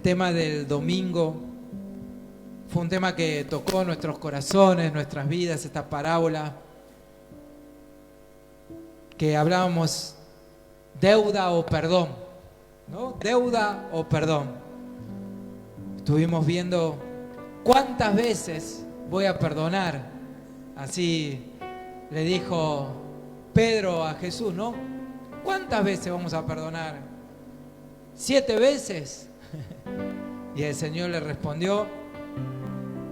tema del domingo fue un tema que tocó nuestros corazones, nuestras vidas, esta parábola que hablábamos deuda o perdón, ¿no? Deuda o perdón. Estuvimos viendo cuántas veces voy a perdonar. Así le dijo Pedro a Jesús, ¿no? ¿Cuántas veces vamos a perdonar? 7 veces. Y el Señor le respondió,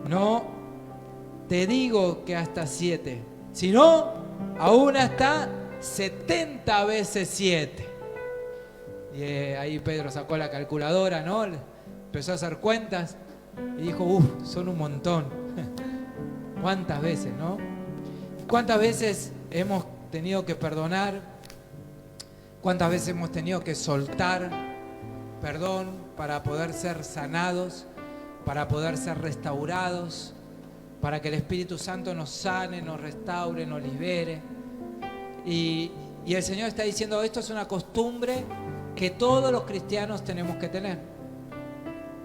no te digo que hasta 7, sino aún hasta 70 veces 7. Y ahí Pedro sacó la calculadora, ¿no? Empezó a hacer cuentas y dijo, son un montón. ¿Cuántas veces, no? ¿Cuántas veces hemos tenido que perdonar? ¿Cuántas veces hemos tenido que soltar perdón para poder ser sanados, para poder ser restaurados, para que el Espíritu Santo nos sane, nos restaure, nos libere? Y el Señor está diciendo, esto es una costumbre que todos los cristianos tenemos que tener.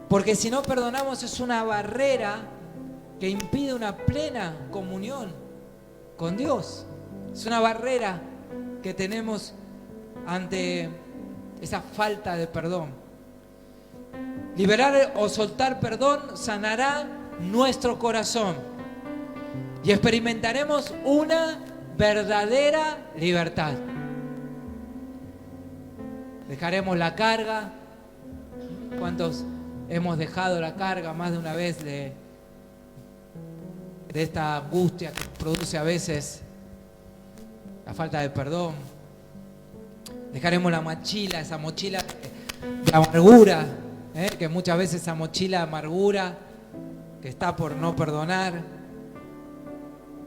Porque si no perdonamos es una barrera que impide una plena comunión con Dios. Es una barrera que tenemos ante esa falta de perdón. Liberar o soltar perdón sanará nuestro corazón y experimentaremos una verdadera libertad. Dejaremos la carga. ¿Cuántos hemos dejado la carga más de una vez de esta angustia que produce a veces la falta de perdón? Dejaremos la mochila, esa mochila de amargura, que muchas veces esa mochila de amargura que está por no perdonar.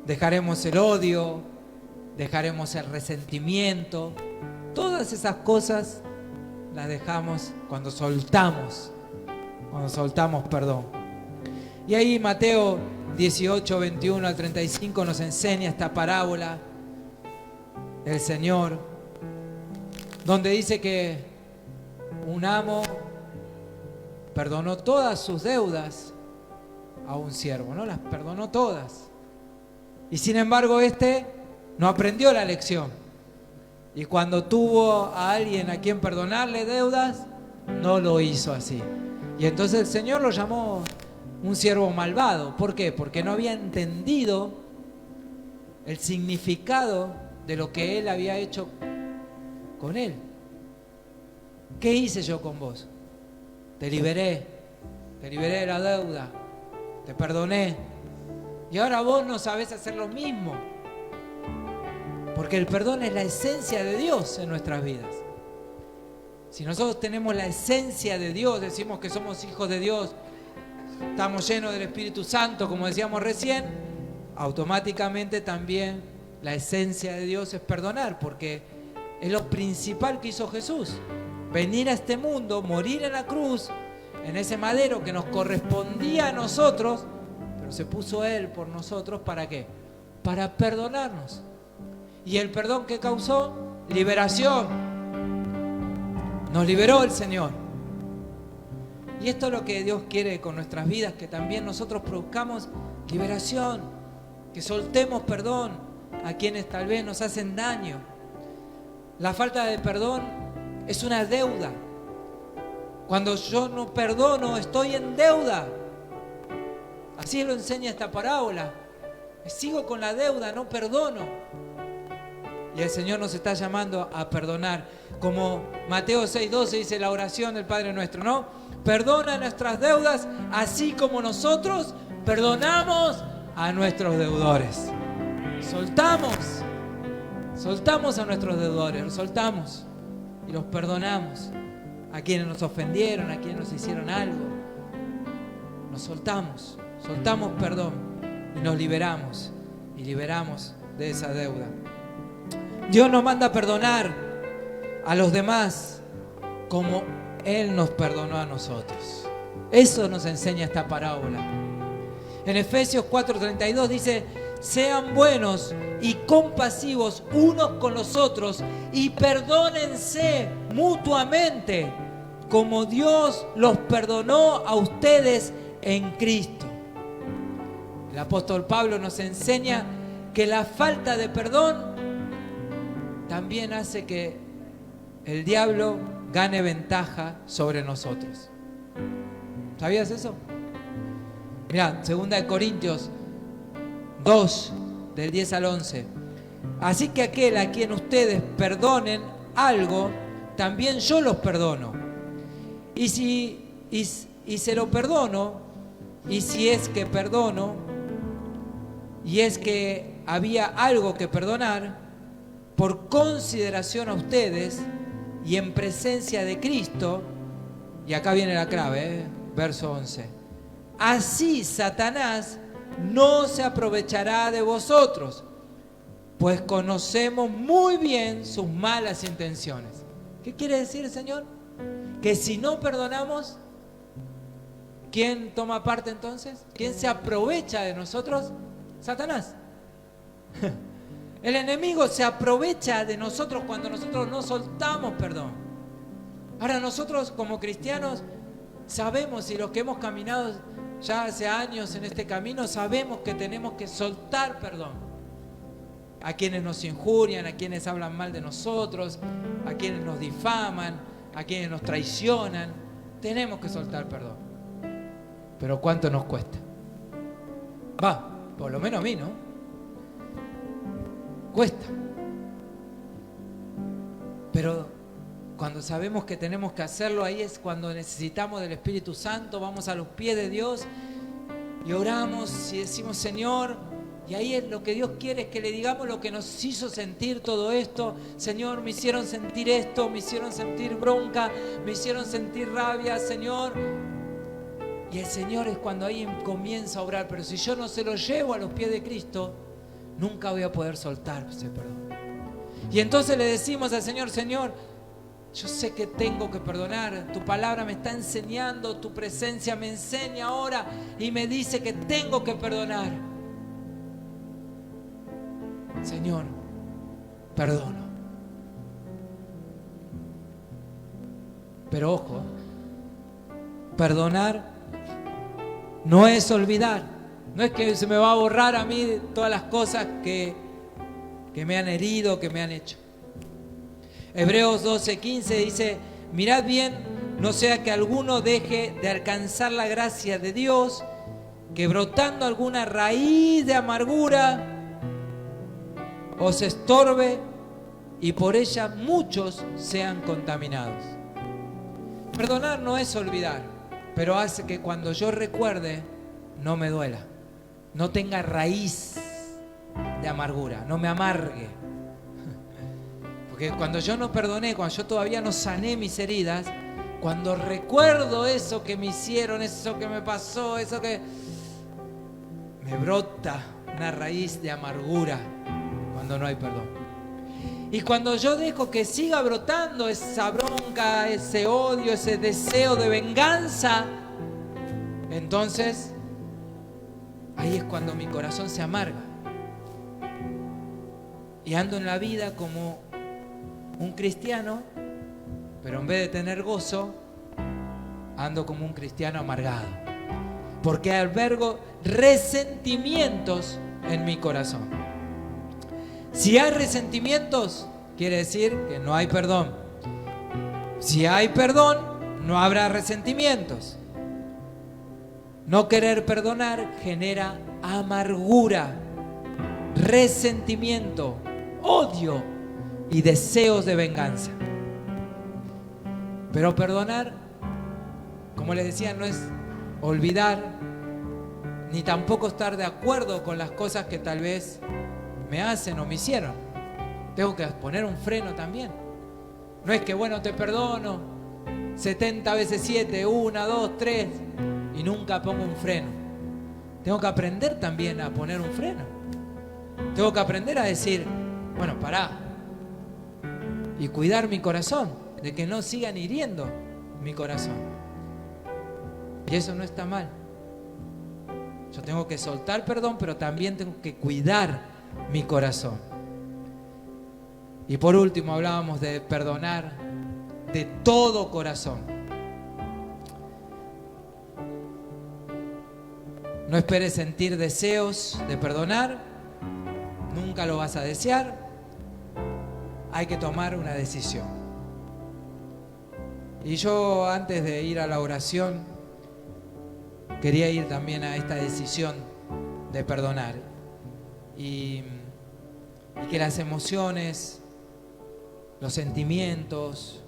Dejaremos el odio, dejaremos el resentimiento. Todas esas cosas las dejamos cuando soltamos perdón. Y ahí Mateo 18, 21 al 35 nos enseña esta parábola del Señor, donde dice que un amo perdonó todas sus deudas a un siervo, ¿no? Las perdonó todas. Y sin embargo este no aprendió la lección. Y cuando tuvo a alguien a quien perdonarle deudas, no lo hizo así. Y entonces el Señor lo llamó un siervo malvado. ¿Por qué? Porque no había entendido el significado de lo que Él había hecho con él. ¿Qué hice yo con vos? Te liberé de la deuda, te perdoné. Y ahora vos no sabés hacer lo mismo. Porque el perdón es la esencia de Dios en nuestras vidas. Si nosotros tenemos la esencia de Dios, decimos que somos hijos de Dios, estamos llenos del Espíritu Santo, como decíamos recién, automáticamente también la esencia de Dios es perdonar, porque es lo principal que hizo Jesús. Venir a este mundo, morir en la cruz, en ese madero que nos correspondía a nosotros, pero se puso Él por nosotros, ¿para qué? Para perdonarnos. ¿Y el perdón que causó? Liberación. Nos liberó el Señor. Y esto es lo que Dios quiere con nuestras vidas, que también nosotros produzcamos liberación, que soltemos perdón a quienes tal vez nos hacen daño. La falta de perdón es una deuda. Cuando yo no perdono, estoy en deuda. Así lo enseña esta parábola. Sigo con la deuda, no perdono. Y el Señor nos está llamando a perdonar. Como Mateo 6:12 dice la oración del Padre Nuestro, ¿no? Perdona nuestras deudas, así como nosotros perdonamos a nuestros deudores. Soltamos a nuestros deudores, los soltamos y los perdonamos. A quienes nos ofendieron, a quienes nos hicieron algo, nos soltamos perdón y nos liberamos de esa deuda. Dios nos manda a perdonar a los demás como Él nos perdonó a nosotros. Eso nos enseña esta parábola. En Efesios 4:32 dice: sean buenos y compasivos unos con los otros y perdónense mutuamente como Dios los perdonó a ustedes en Cristo. El apóstol Pablo nos enseña que la falta de perdón también hace que el diablo gane ventaja sobre nosotros. ¿Sabías eso? Mirá, 2 Corintios 2, del 10 al 11. Así que aquel a quien ustedes perdonen algo, también yo los perdono. Y se lo perdono, y si es que perdono, y es que había algo que perdonar, por consideración a ustedes y en presencia de Cristo, y acá viene la clave, verso 11. Así Satanás no se aprovechará de vosotros, pues conocemos muy bien sus malas intenciones. ¿Qué quiere decir el Señor? Que si no perdonamos, ¿quién toma parte entonces? ¿Quién se aprovecha de nosotros? Satanás. El enemigo se aprovecha de nosotros cuando nosotros no soltamos perdón. Ahora nosotros como cristianos sabemos, y los que hemos caminado ya hace años en este camino, sabemos que tenemos que soltar perdón. A quienes nos injurian, a quienes hablan mal de nosotros, a quienes nos difaman, a quienes nos traicionan, tenemos que soltar perdón. Pero ¿cuánto nos cuesta? Por lo menos a mí, ¿no? Cuesta. Pero cuando sabemos que tenemos que hacerlo, ahí es cuando necesitamos del Espíritu Santo. Vamos a los pies de Dios y oramos y decimos: Señor, y ahí es lo que Dios quiere, es que le digamos lo que nos hizo sentir todo esto. Señor, me hicieron sentir esto, me hicieron sentir bronca, me hicieron sentir rabia, Señor. Y el Señor es cuando ahí comienza a obrar. Pero si yo no se lo llevo a los pies de Cristo, nunca voy a poder soltar ese perdón. Y entonces le decimos al Señor: Señor, yo sé que tengo que perdonar. Tu palabra me está enseñando, tu presencia me enseña ahora y me dice que tengo que perdonar. Señor, perdono. Pero ojo, perdonar no es olvidar. No es que se me va a borrar a mí todas las cosas que me han herido, que me han hecho. Hebreos 12:15 dice: mirad bien, no sea que alguno deje de alcanzar la gracia de Dios, que brotando alguna raíz de amargura os estorbe y por ella muchos sean contaminados. Perdonar no es olvidar, pero hace que cuando yo recuerde no me duela, no tenga raíz de amargura, no me amargue. Porque cuando yo no perdoné, cuando yo todavía no sané mis heridas, cuando recuerdo eso que me hicieron, eso que me pasó, eso que me brota una raíz de amargura cuando no hay perdón. Y cuando yo dejo que siga brotando esa bronca, ese odio, ese deseo de venganza, entonces ahí es cuando mi corazón se amarga. Y ando en la vida como un cristiano, pero en vez de tener gozo, ando como un cristiano amargado. Porque albergo resentimientos en mi corazón. Si hay resentimientos, quiere decir que no hay perdón. Si hay perdón, no habrá resentimientos. No querer perdonar genera amargura, resentimiento, odio y deseos de venganza. Pero perdonar, como les decía, no es olvidar, ni tampoco estar de acuerdo con las cosas que tal vez me hacen o me hicieron. Tengo que poner un freno también. No es que, bueno, te perdono 70 veces 7, 1, 2, 3 y nunca pongo un freno. Tengo que aprender también a poner un freno. Tengo que aprender a decir: bueno, pará, y cuidar mi corazón, de que no sigan hiriendo mi corazón. Y eso no está mal. Yo tengo que soltar perdón, pero también tengo que cuidar mi corazón. Y por último hablábamos de perdonar de todo corazón. No esperes sentir deseos de perdonar. Nunca lo vas a desear. Hay que tomar una decisión. Y yo, antes de ir a la oración, quería ir también a esta decisión de perdonar. Y que las emociones, los sentimientos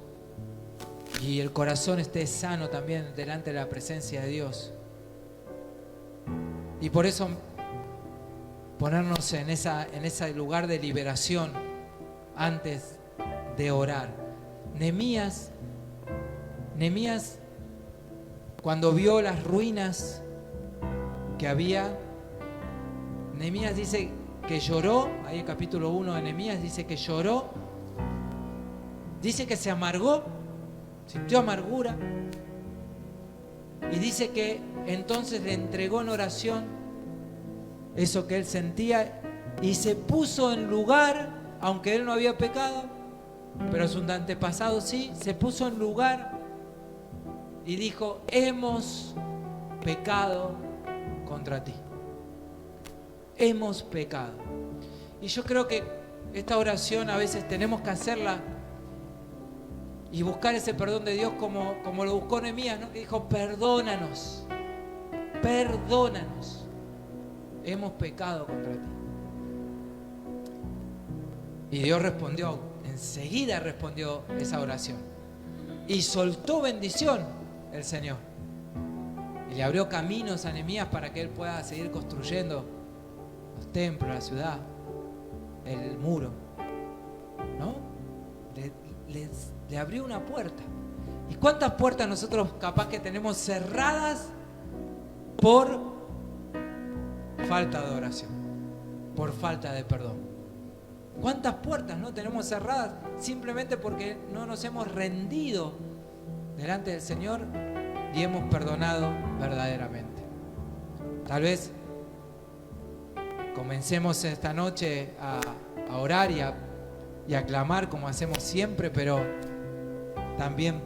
y el corazón esté sano también delante de la presencia de Dios. Y por eso ponernos en ese lugar de liberación antes de orar. Nehemías, cuando vio las ruinas que había, Nehemías dice que lloró. Ahí en capítulo 1 de Nehemías dice que lloró. Dice que se amargó, sintió amargura. Y dice que entonces le entregó en oración eso que él sentía y se puso en lugar, aunque él no había pecado, pero su antepasado sí, se puso en lugar y dijo: hemos pecado contra ti. Hemos pecado. Y yo creo que esta oración a veces tenemos que hacerla y buscar ese perdón de Dios como lo buscó Nehemías, ¿no? Que dijo: perdónanos, perdónanos. Hemos pecado contra ti. Y Dios respondió, enseguida respondió esa oración. Y soltó bendición el Señor. Y le abrió caminos a Nehemías para que él pueda seguir construyendo los templos, la ciudad, el muro, ¿no? Le abrió una puerta. ¿Y cuántas puertas nosotros capaz que tenemos cerradas por falta de oración, por falta de perdón? ¿Cuántas puertas no tenemos cerradas simplemente porque no nos hemos rendido delante del Señor y hemos perdonado verdaderamente? Tal vez comencemos esta noche a orar y a clamar como hacemos siempre, pero también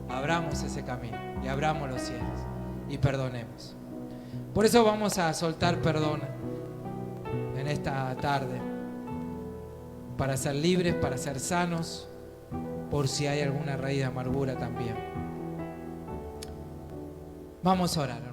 abramos ese camino y abramos los cielos y perdonemos. Por eso vamos a soltar perdón en esta tarde, para ser libres, para ser sanos, por si hay alguna raíz de amargura también. Vamos a orar.